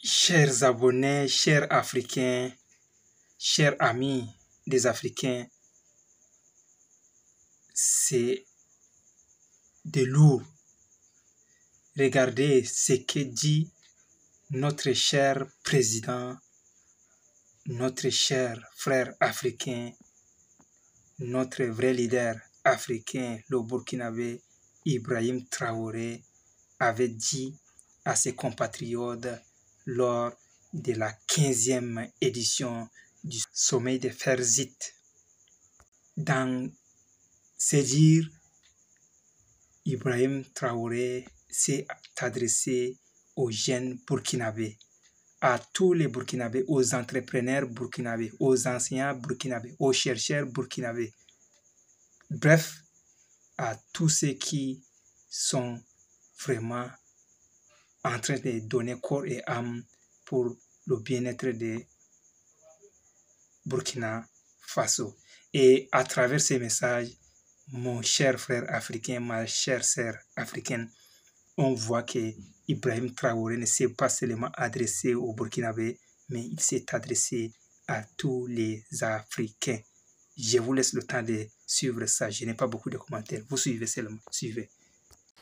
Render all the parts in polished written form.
Chers abonnés, chers Africains, chers amis des Africains, c'est de lourd. Regardez ce que dit notre cher président, notre cher frère africain, notre vrai leader africain, le Burkinabé Ibrahim Traoré, avait dit à ses compatriotes lors de la 15e édition du sommet de Ferzit. Dans ses dires, Ibrahim Traoré s'est adressé aux jeunes burkinabés, à tous les burkinabés, aux entrepreneurs burkinabés, aux enseignants burkinabés, aux chercheurs burkinabés, bref, à tous ceux qui sont vraiment en train de donner corps et âme pour le bien-être de Burkina Faso. Et à travers ces messages, mon cher frère africain, ma chère sœur africaine, on voit que Ibrahim Traoré ne s'est pas seulement adressé aux Burkinabés, mais il s'est adressé à tous les Africains. Je vous laisse le temps de suivre ça. Je n'ai pas beaucoup de commentaires. Vous suivez seulement. Suivez.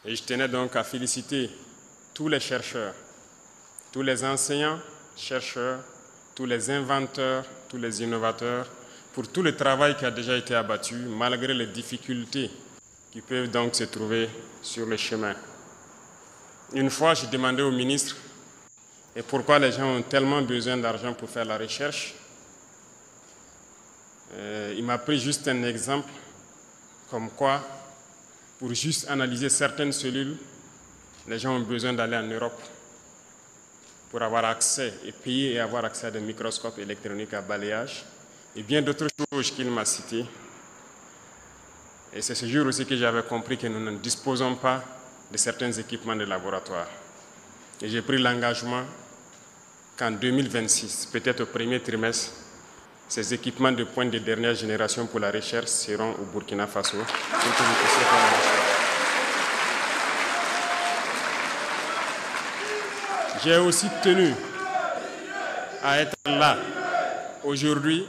Et je tenais donc à féliciter tous les chercheurs, tous les enseignants, chercheurs, tous les inventeurs, tous les innovateurs, pour tout le travail qui a déjà été abattu, malgré les difficultés qui peuvent donc se trouver sur le chemin. Une fois, j'ai demandé au ministre et pourquoi les gens ont tellement besoin d'argent pour faire la recherche. Il m'a pris juste un exemple, comme quoi, pour juste analyser certaines cellules, les gens ont besoin d'aller en Europe pour avoir accès et payer et avoir accès à des microscopes électroniques à balayage et bien d'autres choses qu'il m'a citées. Et c'est ce jour aussi que j'avais compris que nous ne disposons pas de certains équipements de laboratoire. Et j'ai pris l'engagement qu'en 2026, peut-être au premier trimestre, ces équipements de pointe de dernière génération pour la recherche seront au Burkina Faso pour que vous puissiez faire la recherche. J'ai aussi tenu à être là aujourd'hui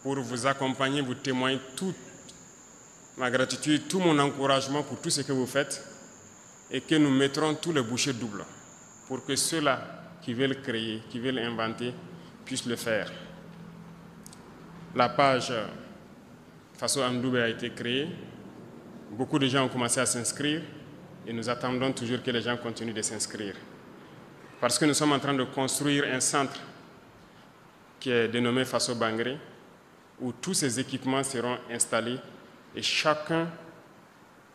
pour vous accompagner, vous témoigner toute ma gratitude, tout mon encouragement pour tout ce que vous faites et que nous mettrons tous les bouchées doubles pour que ceux-là qui veulent créer, qui veulent inventer, puissent le faire. La page Faso Amdoubé a été créée, beaucoup de gens ont commencé à s'inscrire et nous attendons toujours que les gens continuent de s'inscrire. Parce que nous sommes en train de construire un centre qui est dénommé Faso Bangré, où tous ces équipements seront installés et chacun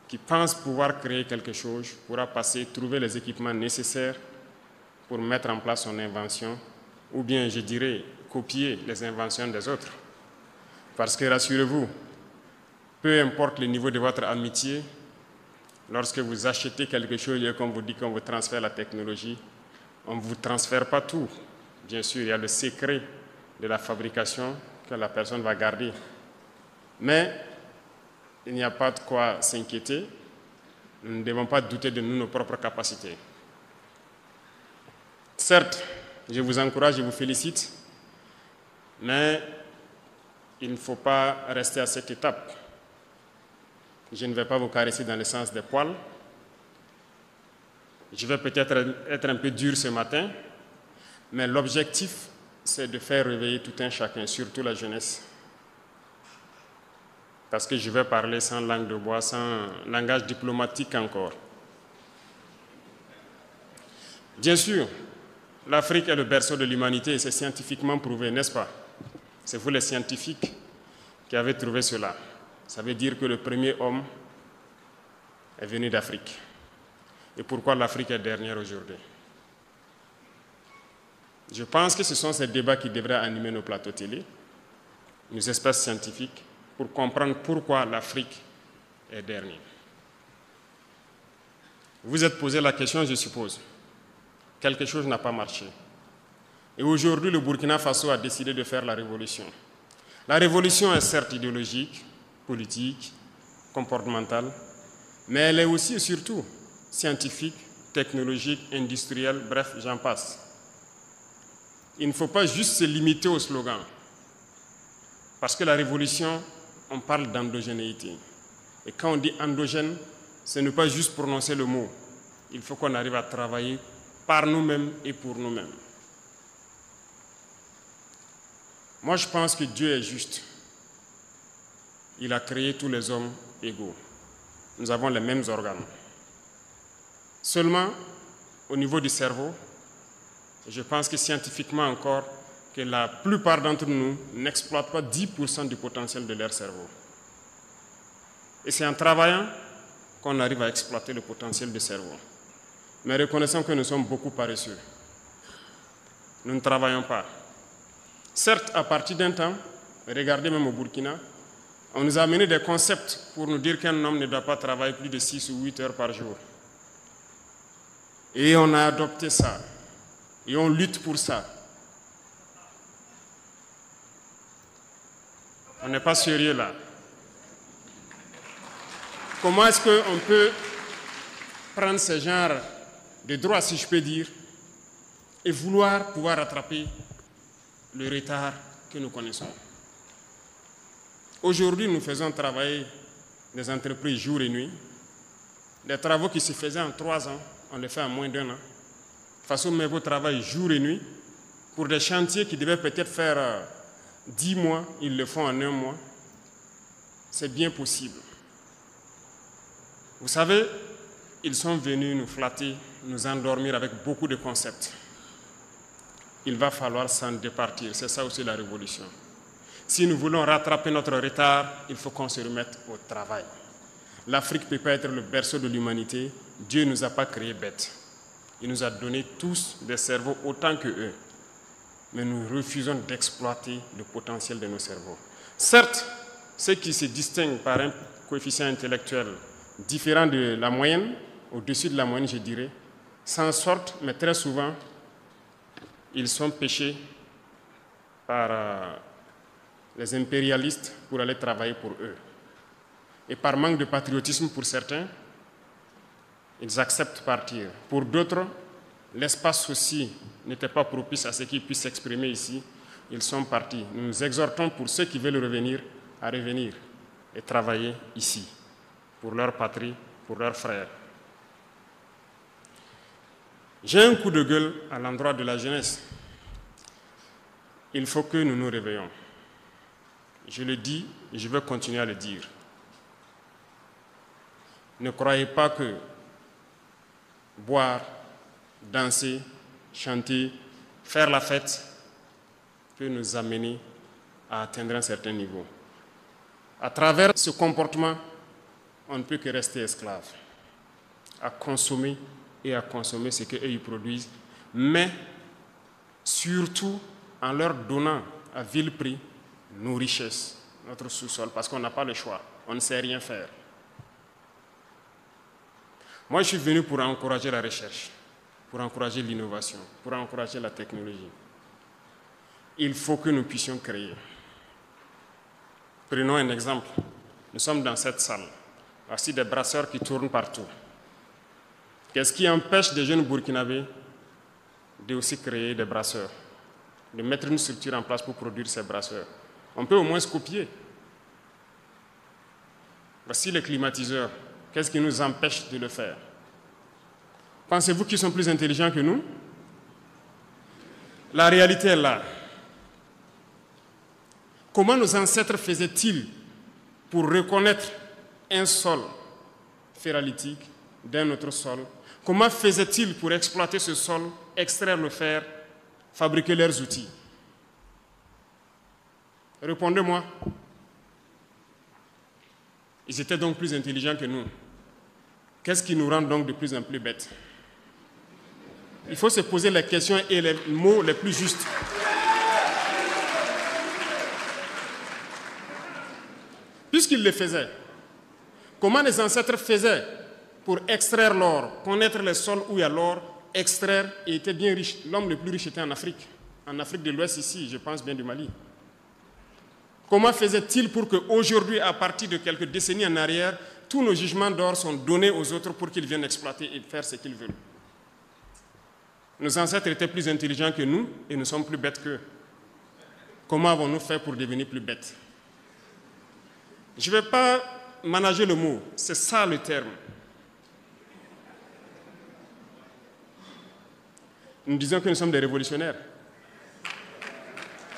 qui pense pouvoir créer quelque chose pourra passer, trouver les équipements nécessaires pour mettre en place son invention, ou bien, je dirais, copier les inventions des autres. Parce que, rassurez-vous, peu importe le niveau de votre amitié, lorsque vous achetez quelque chose et qu'on vous dit qu'on vous transfère la technologie, on ne vous transfère pas tout. Bien sûr, il y a le secret de la fabrication que la personne va garder. Mais il n'y a pas de quoi s'inquiéter. Nous ne devons pas douter de nous, nos propres capacités. Certes, je vous encourage, je vous félicite, mais il ne faut pas rester à cette étape. Je ne vais pas vous caresser dans le sens des poils. Je vais peut-être être un peu dur ce matin, mais l'objectif, c'est de faire réveiller tout un chacun, surtout la jeunesse. Parce que je vais parler sans langue de bois, sans langage diplomatique encore. Bien sûr, l'Afrique est le berceau de l'humanité et c'est scientifiquement prouvé, n'est-ce pas? C'est vous les scientifiques qui avez trouvé cela. Ça veut dire que le premier homme est venu d'Afrique. Et pourquoi l'Afrique est dernière aujourd'hui? Je pense que ce sont ces débats qui devraient animer nos plateaux télé, nos espaces scientifiques, pour comprendre pourquoi l'Afrique est dernière. Vous vous êtes posé la question, je suppose. Quelque chose n'a pas marché. Et aujourd'hui, le Burkina Faso a décidé de faire la révolution. La révolution est certes idéologique, politique, comportementale, mais elle est aussi et surtout scientifique, technologique, industrielle, bref, j'en passe. il ne faut pas juste se limiter au slogan. Parce que la révolution, on parle d'endogénéité. Et quand on dit endogène, ce n'est pas juste prononcer le mot. Il faut qu'on arrive à travailler par nous-mêmes et pour nous-mêmes. Moi, je pense que Dieu est juste. Il a créé tous les hommes égaux. Nous avons les mêmes organes. Seulement, au niveau du cerveau, je pense que scientifiquement encore, que la plupart d'entre nous n'exploitent pas 10% du potentiel de leur cerveau. Et c'est en travaillant qu'on arrive à exploiter le potentiel du cerveau. Mais reconnaissons que nous sommes beaucoup paresseux. Nous ne travaillons pas. Certes, à partir d'un temps, regardez même au Burkina, on nous a amené des concepts pour nous dire qu'un homme ne doit pas travailler plus de 6 ou 8 heures par jour. Et on a adopté ça. Et on lutte pour ça. On n'est pas sérieux là. Comment est-ce qu'on peut prendre ce genre de droits, si je peux dire, et vouloir pouvoir rattraper le retard que nous connaissons? Aujourd'hui, nous faisons travailler des entreprises jour et nuit. Des travaux qui se faisaient en 3 ans, on les fait en moins d'1 an. Façon Mevo travaille jour et nuit. Pour des chantiers qui devaient peut-être faire 10 mois, ils le font en 1 mois. C'est bien possible. Vous savez, ils sont venus nous flatter, nous endormir avec beaucoup de concepts. Il va falloir s'en départir. C'est ça aussi la révolution. Si nous voulons rattraper notre retard, il faut qu'on se remette au travail. L'Afrique ne peut pas être le berceau de l'humanité. Dieu ne nous a pas créés bêtes. Il nous a donné tous des cerveaux autant que eux. Mais nous refusons d'exploiter le potentiel de nos cerveaux. Certes, ceux qui se distinguent par un coefficient intellectuel différent de la moyenne, au-dessus de la moyenne, je dirais, s'en sortent, mais très souvent, ils sont pêchés par les impérialistes pour aller travailler pour eux. Et par manque de patriotisme pour certains, ils acceptent partir. Pour d'autres, l'espace aussi n'était pas propice à ce qu'ils puissent s'exprimer ici. Ils sont partis. Nous nous exhortons pour ceux qui veulent revenir à revenir et travailler ici, pour leur patrie, pour leurs frères. J'ai un coup de gueule à l'endroit de la jeunesse. Il faut que nous nous réveillons. Je le dis et je vais continuer à le dire. Ne croyez pas que boire, danser, chanter, faire la fête peut nous amener à atteindre un certain niveau. À travers ce comportement, on ne peut que rester esclave, à consommer ce qu'eux ils produisent, mais surtout en leur donnant à vil prix nos richesses, notre sous-sol, parce qu'on n'a pas le choix, on ne sait rien faire. Moi, je suis venu pour encourager la recherche, pour encourager l'innovation, pour encourager la technologie. Il faut que nous puissions créer. Prenons un exemple. Nous sommes dans cette salle. Voici des brasseurs qui tournent partout. Qu'est-ce qui empêche des jeunes Burkinabés de aussi créer des brasseurs, de mettre une structure en place pour produire ces brasseurs? On peut au moins se copier. Voici les climatiseurs. Qu'est-ce qui nous empêche de le faire? Pensez-vous qu'ils sont plus intelligents que nous? La réalité est là. Comment nos ancêtres faisaient-ils pour reconnaître un sol ferralitique d'un autre sol? Comment faisaient-ils pour exploiter ce sol, extraire le fer, fabriquer leurs outils? Répondez-moi. Ils étaient donc plus intelligents que nous. Qu'est-ce qui nous rend donc de plus en plus bêtes? Il faut se poser les questions et les mots les plus justes. Puisqu'ils le faisaient, comment les ancêtres faisaient pour extraire l'or, connaître les sols où il y a l'or, extraire et étaient bien riches? L'homme le plus riche était en Afrique de l'Ouest ici, je pense bien du Mali. Comment faisait-il pour qu'aujourd'hui, à partir de quelques décennies en arrière, tous nos jugements d'or sont donnés aux autres pour qu'ils viennent exploiter et faire ce qu'ils veulent? Nos ancêtres étaient plus intelligents que nous et nous sommes plus bêtes qu'eux. Comment avons-nous fait pour devenir plus bêtes? Je ne vais pas manager le mot, c'est ça le terme. Nous disons que nous sommes des révolutionnaires.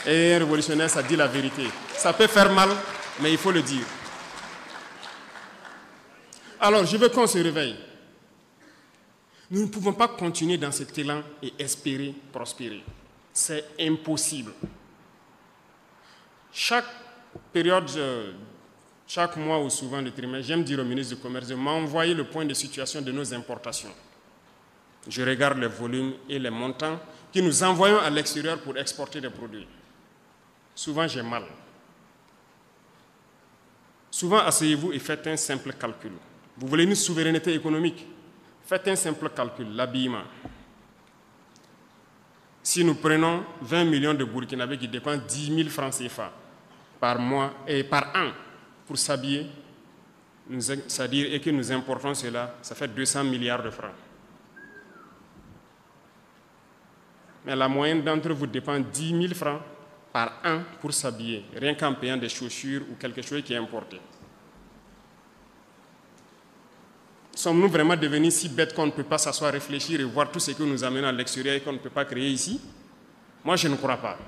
Et un révolutionnaire, ça dit la vérité. Ça peut faire mal, mais il faut le dire. Alors, je veux qu'on se réveille. Nous ne pouvons pas continuer dans cet élan et espérer prospérer. C'est impossible. Chaque période, chaque mois ou souvent le trimestre, j'aime dire au ministre du Commerce de m'envoyer le point de situation de nos importations. Je regarde les volumes et les montants que nous envoyons à l'extérieur pour exporter des produits. Souvent, j'ai mal. Souvent, asseyez-vous et faites un simple calcul. Vous voulez une souveraineté économique? Faites un simple calcul, l'habillement. Si nous prenons 20 millions de Burkinabés qui dépensent 10 000 francs CFA par mois et par an pour s'habiller, c'est-à-dire et que nous importons cela, ça fait 200 milliards de francs. Mais la moyenne d'entre vous dépense 10 000 francs par an pour s'habiller, rien qu'en payant des chaussures ou quelque chose qui est importé. Sommes-nous vraiment devenus si bêtes qu'on ne peut pas s'asseoir, réfléchir et voir tout ce que nous amenons à l'extérieur et qu'on ne peut pas créer ici? Moi, je ne crois pas.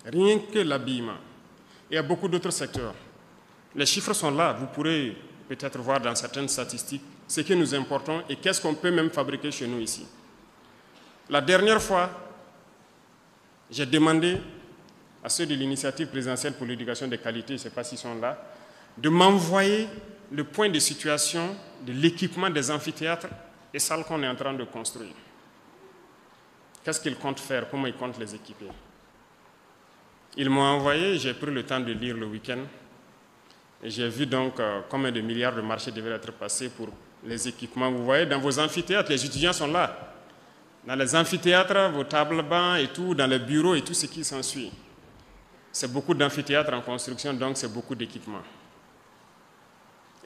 Rien que l'habillement. Il y a beaucoup d'autres secteurs. Les chiffres sont là. Vous pourrez peut-être voir dans certaines statistiques ce que nous importons et qu'est-ce qu'on peut même fabriquer chez nous ici. La dernière fois, j'ai demandé à ceux de l'initiative présidentielle pour l'éducation de qualité, je ne sais pas s'ils sont là, de m'envoyer le point de situation de l'équipement des amphithéâtres et salles qu'on est en train de construire. Qu'est-ce qu'ils comptent faire? Comment ils comptent les équiper? Ils m'ont envoyé, j'ai pris le temps de lire le week-end, et j'ai vu donc combien de milliards de marchés devaient être passés pour les équipements. Vous voyez, dans vos amphithéâtres, les étudiants sont là. Dans les amphithéâtres, vos tables bancs et tout, dans les bureaux et tout ce qui s'ensuit. C'est beaucoup d'amphithéâtres en construction, donc c'est beaucoup d'équipements.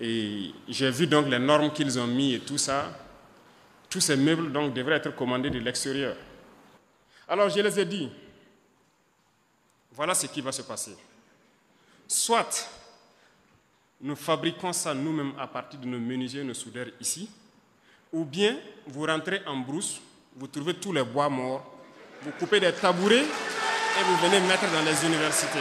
Et j'ai vu donc les normes qu'ils ont mis et tout ça. Tous ces meubles donc devraient être commandés de l'extérieur. Alors je les ai dit, voilà ce qui va se passer. Soit nous fabriquons ça nous-mêmes à partir de nos menuisiers, nos soudeurs ici, ou bien vous rentrez en brousse, vous trouvez tous les bois morts, vous coupez des tabourets et vous venez mettre dans les universités.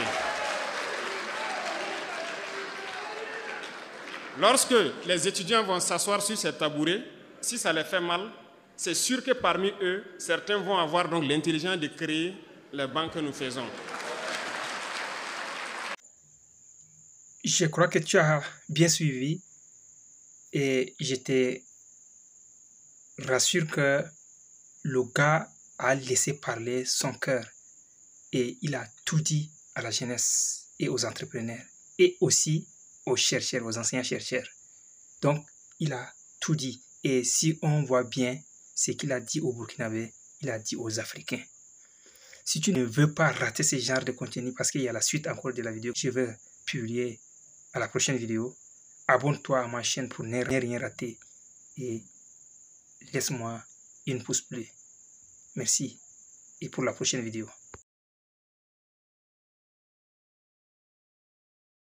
Lorsque les étudiants vont s'asseoir sur ces tabourets, si ça les fait mal, c'est sûr que parmi eux, certains vont avoir donc l'intelligence de créer les bancs que nous faisons. Je crois que tu as bien suivi et je te rassure que le gars a laissé parler son cœur et il a tout dit à la jeunesse et aux entrepreneurs et aussi aux chercheurs, aux anciens chercheurs. Donc, il a tout dit. Et si on voit bien ce qu'il a dit aux Burkinabés, il a dit aux Africains. Si tu ne veux pas rater ce genre de contenu, parce qu'il y a la suite encore de la vidéo que je vais publier à la prochaine vidéo, abonne-toi à ma chaîne pour ne rien rater et laisse-moi une pouce bleu. Merci et pour la prochaine vidéo.